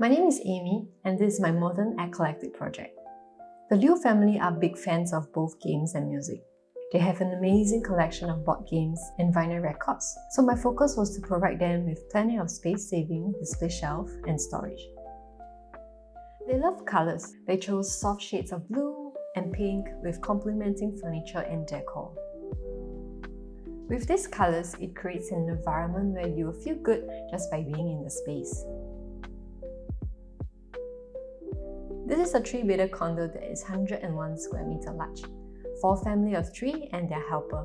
My name is Amy, and this is my Modern Eclectic project. The Liu family are big fans of both games and music. They have an amazing collection of board games and vinyl records, so my focus was to provide them with plenty of space-saving display shelf and storage. They love colours. They chose soft shades of blue and pink with complementing furniture and decor. With these colours, it creates an environment where you will feel good just by being in the space. This is a 3-bedder condo that is 101 square meter large, for a family of 3 and their helper.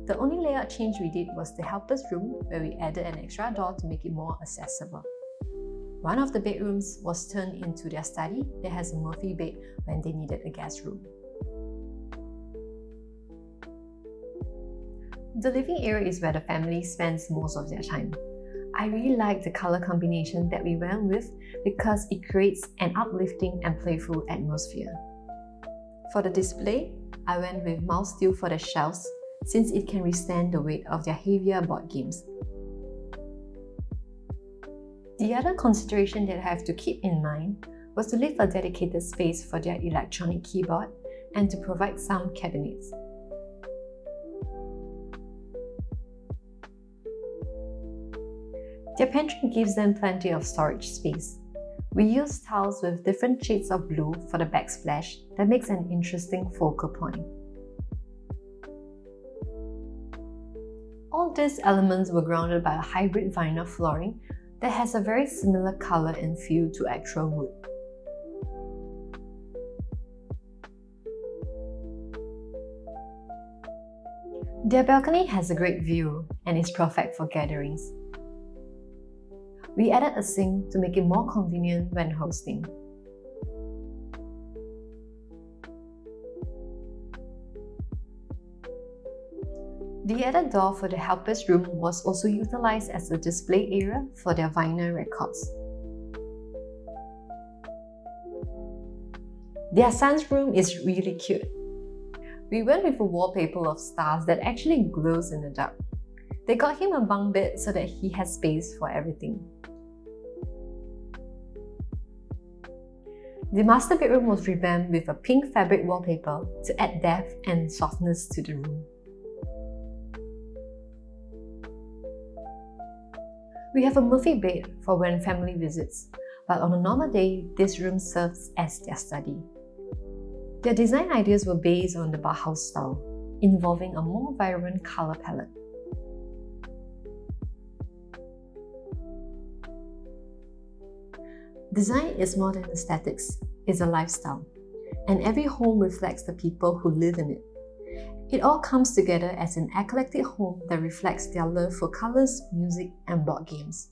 The only layout change we did was the helper's room, where we added an extra door to make it more accessible. One of the bedrooms was turned into their study that has a Murphy bed when they needed a guest room. The living area is where the family spends most of their time. I really like the color combination that we went with because it creates an uplifting and playful atmosphere. For the display, I went with mouse steel for the shelves since it can withstand the weight of their heavier board games. The other consideration that I have to keep in mind was to leave a dedicated space for their electronic keyboard and to provide some cabinets. Their pantry gives them plenty of storage space. We use tiles with different shades of blue for the backsplash that makes an interesting focal point. All these elements were grounded by a hybrid vinyl flooring that has a very similar color and feel to actual wood. Their balcony has a great view and is perfect for gatherings. We added a sink to make it more convenient when hosting. The other door for the helper's room was also utilized as a display area for their vinyl records. Their son's room is really cute. We went with a wallpaper of stars that actually glows in the dark. They got him a bunk bed so that he has space for everything. The master bedroom was revamped with a pink fabric wallpaper to add depth and softness to the room. We have a Murphy bed for when family visits, but on a normal day, this room serves as their study. Their design ideas were based on the Bauhaus style, involving a more vibrant color palette. Design is more than aesthetics, it's a lifestyle, and every home reflects the people who live in it. It all comes together as an eclectic home that reflects their love for colors, music, and board games.